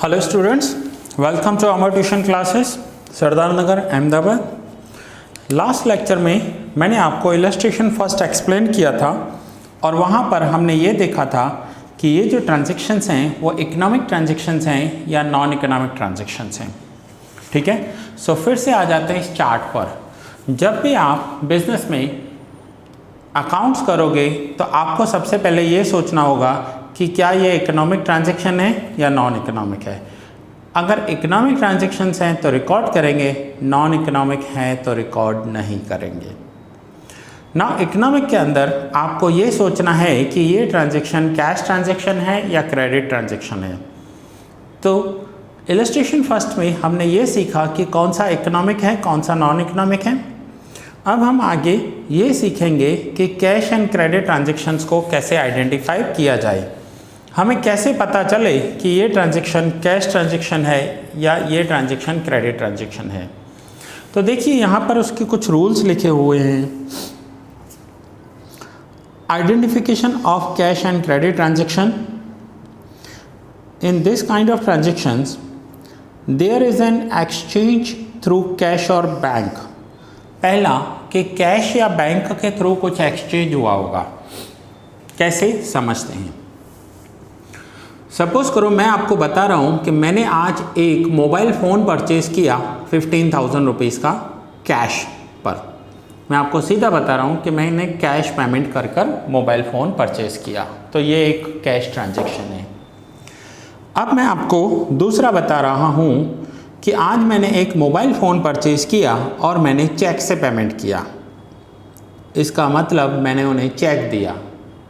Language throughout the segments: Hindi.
Hello students, welcome to our tuition classes Sardar Nagar Ahmedabad. Last lecture में मैंने आपको इलस्ट्रेशन फर्स्ट एक्सप्लेन किया था और वहाँ पर हमने ये देखा था कि ये जो ट्रांजैक्शंस हैं वो इकोनॉमिक ट्रांजैक्शंस हैं या नॉन इकोनॉमिक ट्रांजैक्शंस हैं। ठीक है, सो फिर से आ जाते हैं इस चार्ट पर। जब भी आप बिजनेस में अकाउंट्स करोगे तो आपको सबसे पहले ये सोचना होगा कि क्या ये इकोनॉमिक ट्रांजैक्शन है या नॉन इकोनॉमिक है। अगर इकोनॉमिक ट्रांजैक्शंस हैं तो रिकॉर्ड करेंगे, नॉन इकोनॉमिक हैं तो रिकॉर्ड नहीं करेंगे। ना इकोनॉमिक के अंदर आपको ये सोचना है कि ये ट्रांजैक्शन कैश ट्रांजैक्शन है या क्रेडिट ट्रांजैक्शन है। तो इलस्ट्रेशन फर्स्ट में हमने ये सीखा कि कौन सा इकोनॉमिक है, कौन सा नॉन इकोनॉमिक है। अब हम आगे ये सीखेंगे कि कैश एंड क्रेडिट ट्रांजैक्शंस को कैसे आइडेंटिफाई किया जाए। हमें कैसे पता चले कि ये ट्रांजैक्शन कैश ट्रांजैक्शन है या ये ट्रांजैक्शन क्रेडिट ट्रांजैक्शन है। तो देखिए यहाँ पर उसके कुछ रूल्स लिखे हुए हैं। Identification of cash and credit transaction. In this kind of transactions there is an exchange through cash और बैंक। पहला कि कैश या बैंक के थ्रू कुछ एक्सचेंज हुआ होगा। कैसे समझते हैं। सपोज करो मैं आपको बता रहा हूँ कि मैंने आज एक मोबाइल फ़ोन परचेज़ किया 15,000 रुपीज़ का कैश पर। मैं आपको सीधा बता रहा हूँ कि मैंने कैश पेमेंट कर मोबाइल फ़ोन परचेज़ किया, तो ये एक कैश ट्रांजैक्शन है। अब मैं आपको दूसरा बता रहा हूँ कि आज मैंने एक मोबाइल फ़ोन परचेज़ किया और मैंने चेक से पेमेंट किया। इसका मतलब मैंने उन्हें चेक दिया,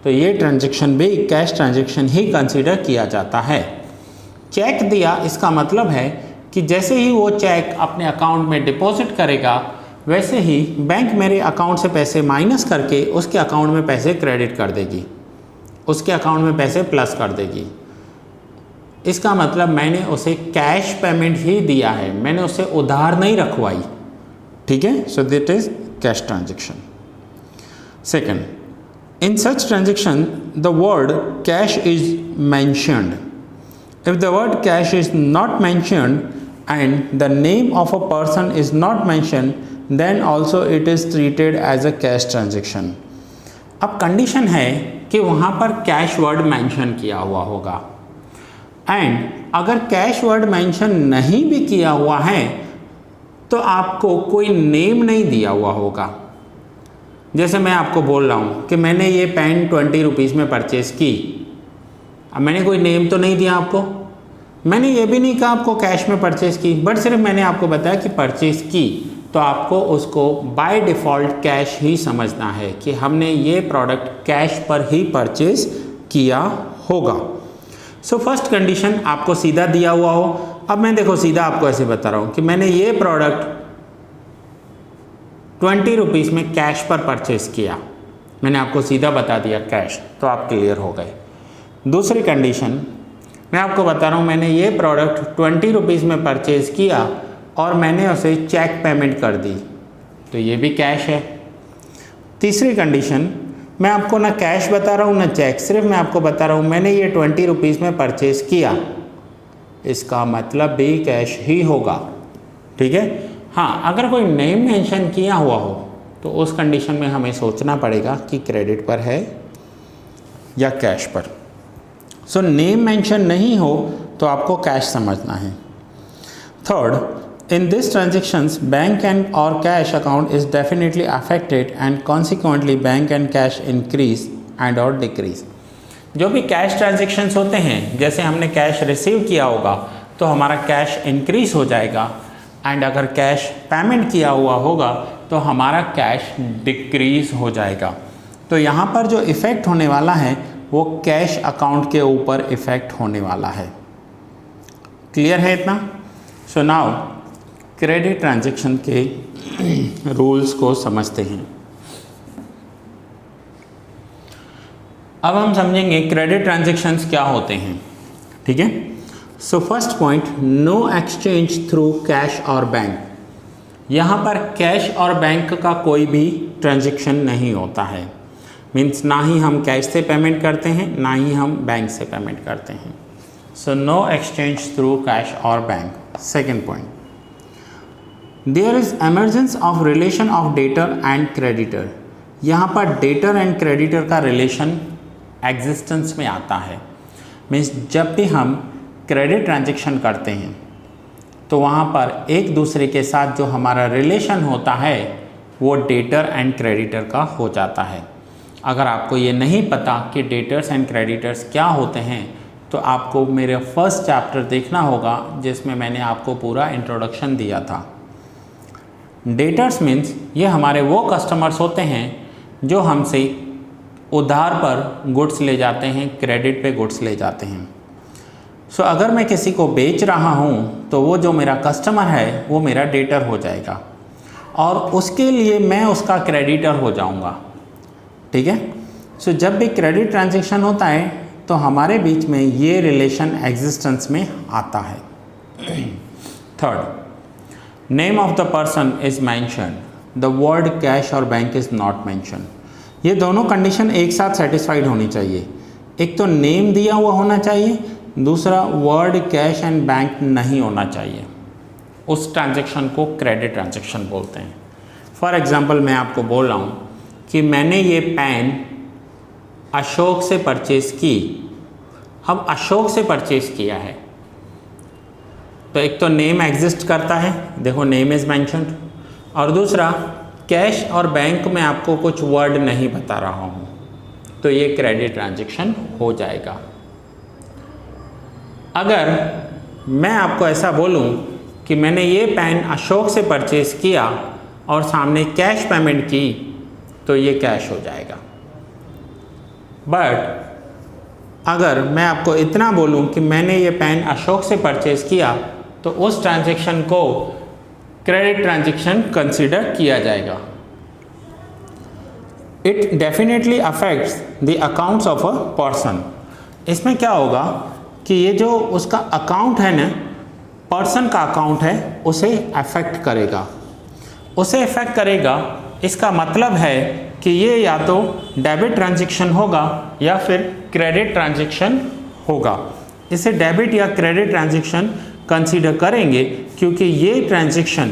तो ये ट्रांजैक्शन भी कैश ट्रांजैक्शन ही कंसीडर किया जाता है। चेक दिया इसका मतलब है कि जैसे ही वो चेक अपने अकाउंट में डिपॉजिट करेगा वैसे ही बैंक मेरे अकाउंट से पैसे माइनस करके उसके अकाउंट में पैसे क्रेडिट कर देगी, उसके अकाउंट में पैसे प्लस कर देगी। इसका मतलब मैंने उसे कैश पेमेंट ही दिया है, मैंने उसे उधार नहीं रखवाई। ठीक है, so that is cash transaction. Second, in such transaction the word cash is mentioned. If the word cash is not mentioned and the name of a person is not mentioned then also it is treated as a cash transaction. अब कंडीशन है कि वहाँ पर कैश वर्ड मेंशन किया हुआ होगा, एंड अगर कैश वर्ड मेंशन नहीं भी किया हुआ है तो आपको कोई नेम नहीं दिया हुआ होगा। जैसे मैं आपको बोल रहा हूँ कि मैंने ये पेन 20 रुपीज़ में परचेज़ की। अब मैंने कोई नेम तो नहीं दिया आपको, मैंने ये भी नहीं कहा आपको कैश में परचेज़ की, बट सिर्फ मैंने आपको बताया कि परचेज़ की, तो आपको उसको बाय डिफ़ॉल्ट कैश ही समझना है कि हमने ये प्रोडक्ट कैश पर ही परचेज़ किया होगा। सो फर्स्ट कंडीशन आपको सीधा दिया हुआ हो। अब मैं देखो सीधा आपको ऐसे बता रहा हूँ कि मैंने ये प्रोडक्ट 20 रुपीज़ में कैश पर परचेज़ किया, मैंने आपको सीधा बता दिया कैश, तो आप क्लियर हो गए। दूसरी कंडीशन मैं आपको बता रहा हूँ मैंने ये प्रोडक्ट 20 रुपीज़ में परचेज़ किया और मैंने उसे चेक पेमेंट कर दी, तो ये भी कैश है। तीसरी कंडीशन मैं आपको ना कैश बता रहा हूँ ना चेक, सिर्फ मैं आपको बता रहा हूँ मैंने ये 20 रुपीज़ में परचेज़ किया, इसका मतलब भी कैश ही होगा। ठीक है, हाँ, अगर कोई नेम मेंशन किया हुआ हो तो उस कंडीशन में हमें सोचना पड़ेगा कि क्रेडिट पर है या कैश पर। सो नेम मेंशन नहीं हो तो आपको कैश समझना है। Third, in this transactions bank and और cash account is definitely affected and consequently bank and cash increase and और डिक्रीज। जो भी कैश ट्रांजैक्शंस होते हैं, जैसे हमने कैश रिसीव किया होगा तो हमारा कैश इंक्रीज हो जाएगा, एंड अगर कैश पेमेंट किया हुआ होगा तो हमारा कैश डिक्रीज हो जाएगा। तो यहाँ पर जो इफ़ेक्ट होने वाला है वो कैश अकाउंट के ऊपर इफ़ेक्ट होने वाला है। क्लियर है इतना? सो नाउ क्रेडिट ट्रांजैक्शन के रूल्स को समझते हैं। अब हम समझेंगे क्रेडिट ट्रांजैक्शंस क्या होते हैं। ठीक है, so first point, no exchange through cash और बैंक। यहाँ पर कैश और बैंक का कोई भी ट्रांजैक्शन नहीं होता है। मीन्स ना ही हम कैश से पेमेंट करते हैं ना ही हम बैंक से पेमेंट करते हैं। So no exchange through cash or bank. Second point, there is emergence of relation of debtor and creditor. यहाँ पर debtor and creditor का relation existence में आता है। मीन्स जब भी हम क्रेडिट ट्रांजेक्शन करते हैं तो वहाँ पर एक दूसरे के साथ जो हमारा रिलेशन होता है वो डेटर एंड क्रेडिटर का हो जाता है। अगर आपको ये नहीं पता कि डेटर्स एंड क्रेडिटर्स क्या होते हैं तो आपको मेरे फर्स्ट चैप्टर देखना होगा जिसमें मैंने आपको पूरा इंट्रोडक्शन दिया था। डेटर्स मीन्स ये हमारे वो कस्टमर्स होते हैं जो हमसे उधार पर गुड्स ले जाते हैं, क्रेडिट पे गुड्स ले जाते हैं। सो अगर मैं किसी को बेच रहा हूँ तो वो जो मेरा कस्टमर है वो मेरा डेटर हो जाएगा और उसके लिए मैं उसका क्रेडिटर हो जाऊँगा। ठीक है। सो जब भी क्रेडिट ट्रांजैक्शन होता है तो हमारे बीच में ये रिलेशन एग्जिस्टेंस में आता है। Third, name of the person is mention, the word cash और बैंक इज़ नॉट मैंशन। ये दोनों कंडीशन एक साथ सेटिस्फाइड होनी चाहिए। एक तो नेम दिया हुआ होना चाहिए, दूसरा वर्ड कैश एंड बैंक नहीं होना चाहिए। उस ट्रांजैक्शन को क्रेडिट ट्रांजैक्शन बोलते हैं। फॉर एग्जांपल मैं आपको बोल रहा हूँ कि मैंने ये पेन अशोक से परचेज़ की। अब अशोक से परचेज़ किया है तो एक तो नेम एग्जिस्ट करता है, देखो नेम इज़ मैंशन्ड, और दूसरा कैश और बैंक में आपको कुछ वर्ड नहीं बता रहा हूँ तो ये क्रेडिट ट्रांजैक्शन हो जाएगा। अगर मैं आपको ऐसा बोलूं कि मैंने ये पेन अशोक से परचेज़ किया और सामने कैश पेमेंट की तो ये कैश हो जाएगा। बट अगर मैं आपको इतना बोलूं कि मैंने ये पेन अशोक से परचेज़ किया तो उस ट्रांजैक्शन को क्रेडिट ट्रांजैक्शन कंसीडर किया जाएगा। It definitely affects the accounts of a person. इसमें क्या होगा कि ये जो उसका अकाउंट है ना, पर्सन का अकाउंट है, उसे अफेक्ट करेगा। उसे अफेक्ट करेगा इसका मतलब है कि ये या तो डेबिट ट्रांजैक्शन होगा या फिर क्रेडिट ट्रांजैक्शन होगा। इसे डेबिट या क्रेडिट ट्रांजैक्शन कंसीडर करेंगे क्योंकि ये ट्रांजैक्शन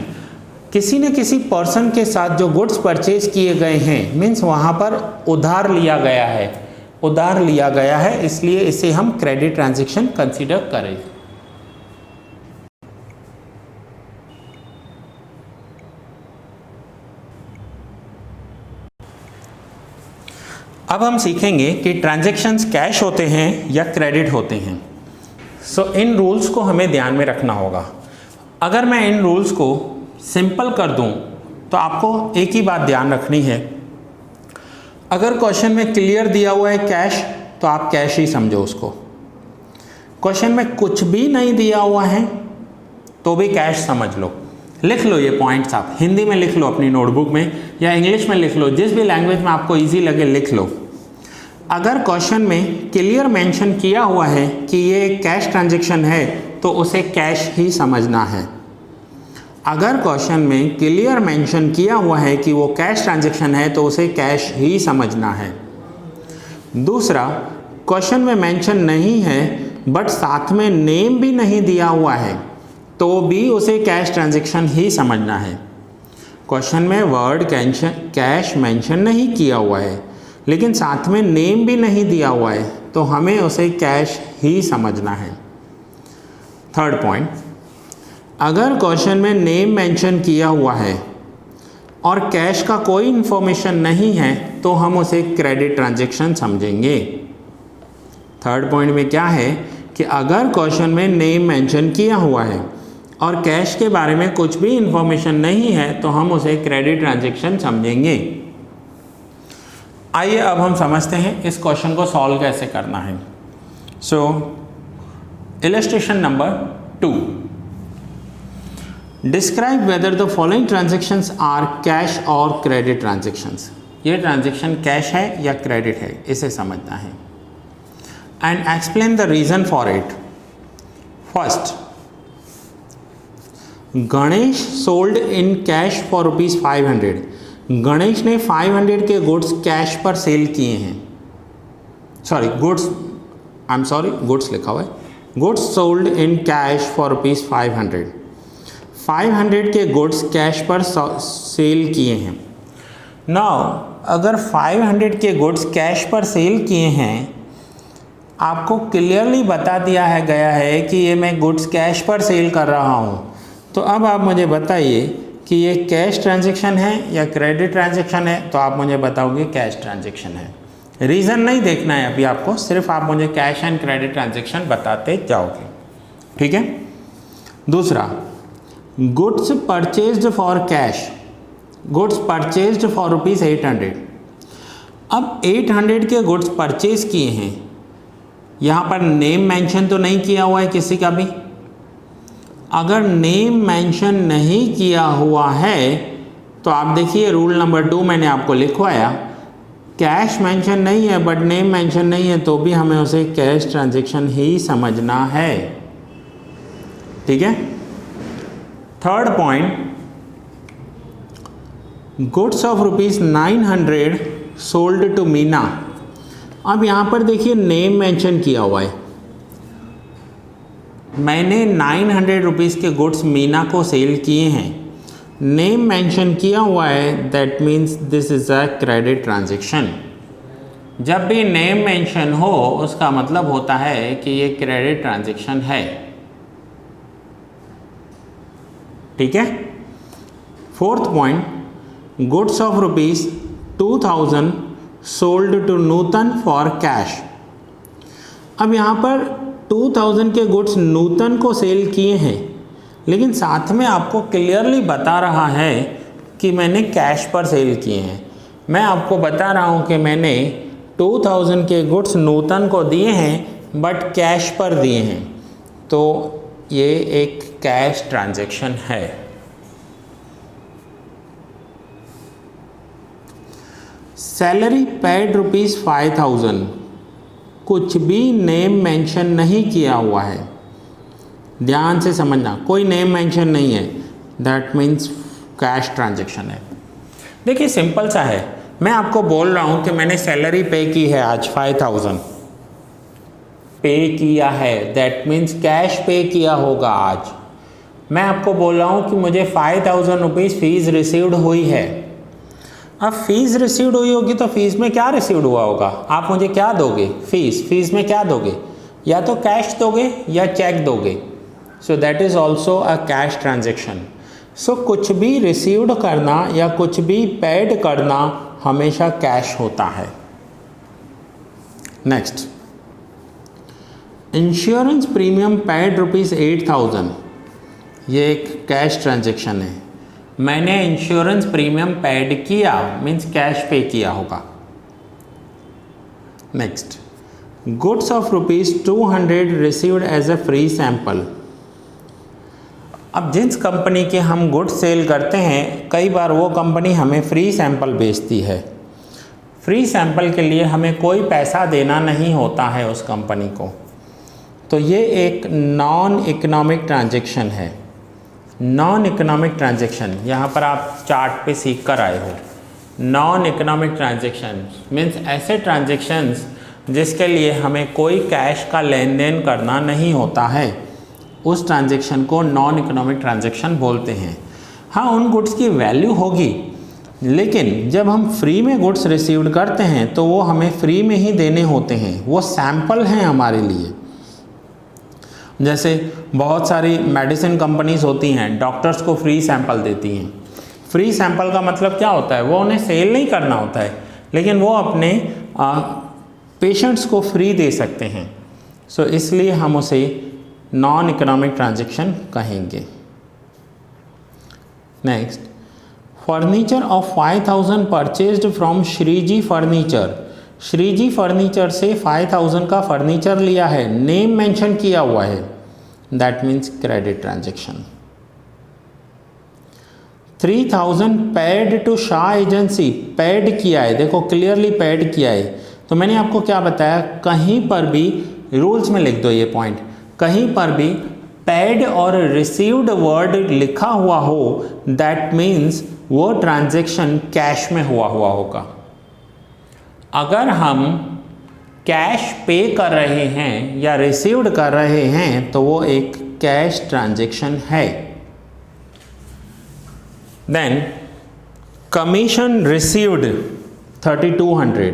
किसी न किसी पर्सन के साथ जो गुड्स परचेज किए गए हैं, मीन्स वहाँ पर उधार लिया गया है, इसलिए इसे हम क्रेडिट ट्रांजैक्शन कंसीडर करें। अब हम सीखेंगे कि ट्रांजैक्शंस कैश होते हैं या क्रेडिट होते हैं। सो इन रूल्स को हमें ध्यान में रखना होगा। अगर मैं इन रूल्स को सिंपल कर दूं तो आपको एक ही बात ध्यान रखनी है। अगर क्वेश्चन में क्लियर दिया हुआ है कैश तो आप कैश ही समझो उसको। क्वेश्चन में कुछ भी नहीं दिया हुआ है तो भी कैश समझ लो। लिख लो ये पॉइंट्स, आप हिंदी में लिख लो अपनी नोटबुक में या इंग्लिश में लिख लो, जिस भी लैंग्वेज में आपको इजी लगे लिख लो। अगर क्वेश्चन में क्लियर मेंशन किया हुआ है कि ये कैश ट्रांजैक्शन है तो उसे कैश ही समझना है। अगर क्वेश्चन में क्लियर मेंशन किया हुआ है कि वो कैश ट्रांजैक्शन है तो उसे कैश ही समझना है। दूसरा, क्वेश्चन में मेंशन नहीं है बट साथ में नेम भी नहीं दिया हुआ है तो भी उसे कैश ट्रांजैक्शन ही समझना है। क्वेश्चन में वर्ड कैश मेंशन नहीं किया हुआ है लेकिन साथ में नेम भी नहीं दिया हुआ है तो हमें उसे कैश ही समझना है। थर्ड पॉइंट, अगर क्वेश्चन में नेम मेंशन किया हुआ है और कैश का कोई इन्फॉर्मेशन नहीं है तो हम उसे क्रेडिट ट्रांजैक्शन समझेंगे। थर्ड पॉइंट में क्या है कि अगर क्वेश्चन में नेम मेंशन किया हुआ है और कैश के बारे में कुछ भी इन्फॉर्मेशन नहीं है तो हम उसे क्रेडिट ट्रांजैक्शन समझेंगे। आइए अब हम समझते हैं इस क्वेश्चन को सॉल्व कैसे करना है। So illustration number 2, describe whether the following transactions are cash और क्रेडिट ट्रांजैक्शंस। ये ट्रांजैक्शन कैश है या क्रेडिट है इसे समझना है। And explain the reason for it. First, Ganesh sold in cash for ₹500। Ganesh ने 500 के गुड्स कैश पर सेल किए हैं। गुड्स लिखा हुआ है, goods sold in cash for rupees 500, 500 के गुड्स कैश पर सेल किए हैं। नाउ अगर 500 के गुड्स कैश पर सेल किए हैं, आपको क्लियरली बता दिया है गया है कि ये मैं गुड्स कैश पर सेल कर रहा हूँ, तो अब आप मुझे बताइए कि ये कैश ट्रांजैक्शन है या क्रेडिट ट्रांजैक्शन है। तो आप मुझे बताओगे कैश ट्रांजैक्शन है। रीज़न नहीं देखना है अभी आपको, सिर्फ आप मुझे कैश एंड क्रेडिट ट्रांजैक्शन बताते जाओगे, ठीक है। दूसरा, goods purchased for cash, goods purchased for rupees 800। अब 800 के गुड्स परचेज किए हैं, यहाँ पर नेम मेंशन तो नहीं किया हुआ है किसी का भी। अगर नेम मेंशन नहीं किया हुआ है तो आप देखिए रूल नंबर 2 मैंने आपको लिखवाया, कैश मेंशन नहीं है बट नेम मेंशन नहीं है तो भी हमें उसे कैश ट्रांजैक्शन ही समझना है, ठीक है। Third point, goods of rupees 900 sold to Meena. अब यहाँ पर देखिए नेम मेंशन किया हुआ है, मैंने 900 रुपीज़ के गुड्स मीना को सेल किए हैं, नेम मेंशन किया हुआ है, that means this is a credit transaction. जब भी नेम मेंशन हो उसका मतलब होता है कि ये क्रेडिट ट्रांजैक्शन है, ठीक है। Fourth point, goods of rupees 2000 sold to Nutan for cash. अब यहाँ पर 2000 के गुड्स नूतन को सेल किए हैं, लेकिन साथ में आपको क्लियरली बता रहा है कि मैंने कैश पर सेल किए हैं। मैं आपको बता रहा हूँ कि मैंने 2000 के गुड्स नूतन को दिए हैं बट कैश पर दिए हैं, तो ये एक कैश ट्रांजैक्शन है। सैलरी पेड रुपीज़ 5000, कुछ भी नेम मेंशन नहीं किया हुआ है, ध्यान से समझना, कोई नेम मेंशन नहीं है, दैट मीन्स कैश ट्रांजैक्शन है। देखिए सिंपल सा है, मैं आपको बोल रहा हूँ कि मैंने सैलरी पे की है आज 5000 पे किया है, दैट मीन्स कैश पे किया होगा आज। मैं आपको बोल रहा हूँ कि मुझे 5000 रुपीज़ फ़ीस रिसीव्ड हुई है। अब फीस रिसीव्ड हुई होगी तो फीस में क्या रिसीव्ड हुआ होगा, आप मुझे क्या दोगे, फीस में क्या दोगे, या तो कैश दोगे या चेक दोगे। So that is also a cash transaction. So कुछ भी रिसीव्ड करना या कुछ भी पेड करना हमेशा कैश होता है। Next, insurance premium paid rupees 8000, ये एक कैश ट्रांजैक्शन है। मैंने इंश्योरेंस प्रीमियम पेड किया मीन्स कैश पे किया होगा। Next, goods of rupees 200 received as a free sample. अब जिस कंपनी के हम गुड्स सेल करते हैं, कई बार वो कंपनी हमें फ्री सैंपल बेचती है। फ्री सैंपल के लिए हमें कोई पैसा देना नहीं होता है उस कंपनी को, तो ये एक नॉन इकोनॉमिक ट्रांजैक्शन है। नॉन इकोनॉमिक ट्रांजैक्शन यहाँ पर आप चार्ट पे सीख कर आए हो। नॉन इकोनॉमिक ट्रांजैक्शन मीन्स ऐसे ट्रांजैक्शंस जिसके लिए हमें कोई कैश का लेन देन करना नहीं होता है, उस ट्रांजैक्शन को नॉन इकोनॉमिक ट्रांजैक्शन बोलते हैं। हाँ, उन गुड्स की वैल्यू होगी, लेकिन जब हम फ्री में गुड्स रिसीव्ड करते हैं तो वो हमें फ्री में ही देने होते हैं, वो सैंपल हैं हमारे लिए। जैसे बहुत सारी मेडिसिन कंपनीज होती हैं, डॉक्टर्स को फ्री सैंपल देती हैं। फ्री सैंपल का मतलब क्या होता है, वो उन्हें सेल नहीं करना होता है, लेकिन वो अपने पेशेंट्स को फ्री दे सकते हैं। सो इसलिए हम उसे नॉन इकोनॉमिक ट्रांजैक्शन कहेंगे। Next, furniture of 5000 purchased from Shreeji furniture. Shreeji furniture से 5000 का फर्नीचर लिया है, नेम मेंशन किया हुआ है, that means credit transaction. 3000 paid to Shah agency, paid किया है, देखो क्लियरली पेड किया है। तो मैंने आपको क्या बताया, कहीं पर भी रूल्स में लिख दो ये पॉइंट, कहीं पर भी पेड और रिसीव्ड वर्ड लिखा हुआ हो, दैट मीन्स वो ट्रांजैक्शन कैश में हुआ होगा। अगर हम कैश पे कर रहे हैं या रिसीव्ड कर रहे हैं तो वो एक कैश ट्रांजैक्शन है। देन कमीशन रिसीव्ड 3200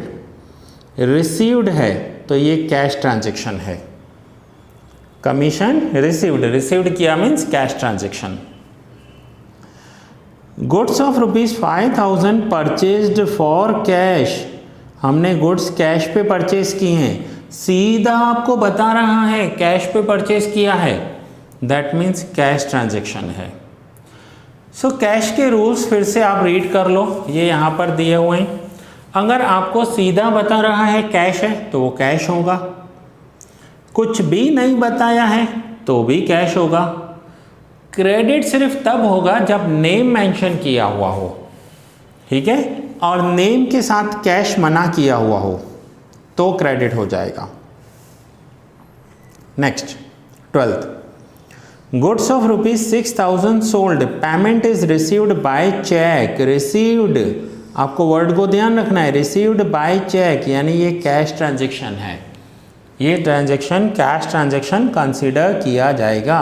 रिसीव्ड है तो ये कैश ट्रांजैक्शन है। कमीशन रिसीव्ड किया means cash transaction. Goods of ₹5000 purchased for cash, हमने गुड्स कैश पे परचेज की हैं, सीधा आपको बता रहा है कैश पे परचेज किया है, दैट मीन्स कैश ट्रांजैक्शन है। सो कैश के रूल्स फिर से आप रीड कर लो, ये यहाँ पर दिए हुए हैं। अगर आपको सीधा बता रहा है कैश है तो वो कैश होगा, कुछ भी नहीं बताया है तो भी कैश होगा। क्रेडिट सिर्फ तब होगा जब नेम मेंशन किया हुआ हो, ठीक है, और नेम के साथ कैश मना किया हुआ हो तो क्रेडिट हो जाएगा। Next 12th, goods of ₹6000 sold, payment is received by cheque. Received, आपको वर्ड को ध्यान रखना है, रिसीव्ड बाय चेक यानी ये कैश ट्रांजैक्शन है, ये ट्रांजैक्शन कैश ट्रांजैक्शन कंसीडर किया जाएगा।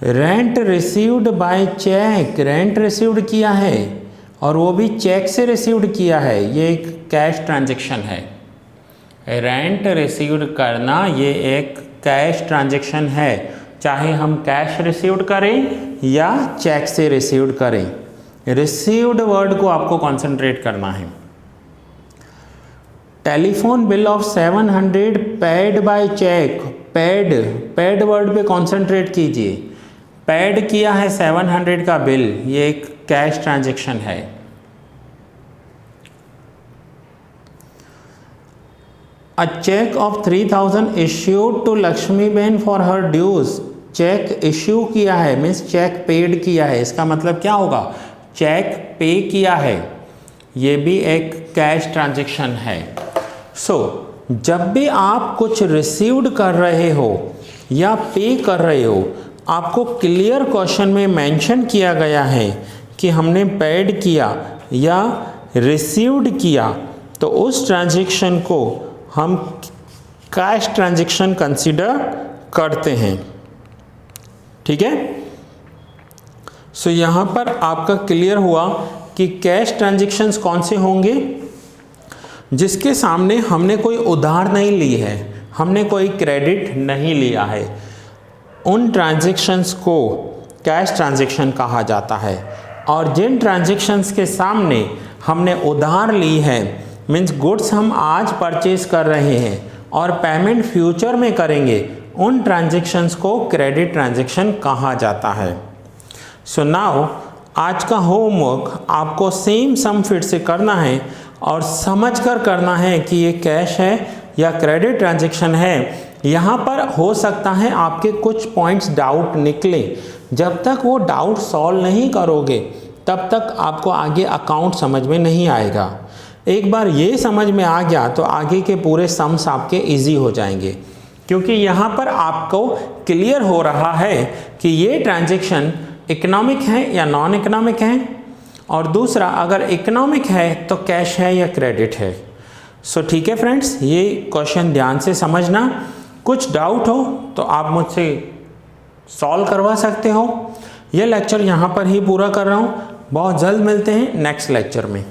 Rent received by cheque, rent received किया है और वो भी चेक से रिसीव्ड किया है, ये एक कैश ट्रांजैक्शन है। रेंट रिसीव्ड करना ये एक कैश ट्रांजैक्शन है, चाहे हम कैश रिसीव्ड करें या चेक से रिसीव्ड करें। रिसीव्ड वर्ड को आपको कंसंट्रेट करना है। Telephone bill of 700 paid by cheque, paid word पे कंसंट्रेट कीजिए। पेड किया है 700 का बिल, ये एक कैश ट्रांजैक्शन है। A check of 3000 issued to Lakshmi बहन for her dues, cheque issue किया है मीन्स चेक पेड किया है, इसका मतलब क्या होगा, चेक पे किया है, ये भी एक कैश ट्रांजैक्शन है। सो जब भी आप कुछ रिसीव्ड कर रहे हो या पे कर रहे हो, आपको क्लियर क्वेश्चन में मेंशन किया गया है कि हमने पेड किया या रिसीव्ड किया, तो उस ट्रांजैक्शन को हम कैश ट्रांजैक्शन कंसीडर करते हैं, ठीक है। सो यहाँ पर आपका क्लियर हुआ कि कैश ट्रांजैक्शंस कौन से होंगे, जिसके सामने हमने कोई उधार नहीं ली है, हमने कोई क्रेडिट नहीं लिया है, उन ट्रांजैक्शंस को कैश ट्रांजैक्शन कहा जाता है। और जिन ट्रांजैक्शंस के सामने हमने उधार ली है, मीन्स गुड्स हम आज परचेज कर रहे हैं और पेमेंट फ्यूचर में करेंगे, उन ट्रांजैक्शंस को क्रेडिट ट्रांजैक्शन कहा जाता है। सो नाउ आज का होमवर्क आपको सेम सम फिर से करना है और समझकर करना है कि ये कैश है या क्रेडिट ट्रांजैक्शन है। यहाँ पर हो सकता है आपके कुछ पॉइंट्स डाउट निकले, जब तक वो डाउट सॉल्व नहीं करोगे तब तक आपको आगे अकाउंट समझ में नहीं आएगा। एक बार ये समझ में आ गया तो आगे के पूरे सम्स आपके इजी हो जाएंगे, क्योंकि यहाँ पर आपको क्लियर हो रहा है कि ये ट्रांजैक्शन इकोनॉमिक है या नॉन इकोनॉमिक है, और दूसरा अगर इकोनॉमिक है तो कैश है या क्रेडिट है। सो ठीक है फ्रेंड्स, ये क्वेश्चन ध्यान से समझना, कुछ डाउट हो तो आप मुझसे सॉल्व करवा सकते हो। ये लेक्चर यहाँ पर ही पूरा कर रहा हूँ, बहुत जल्द मिलते हैं नेक्स्ट लेक्चर में।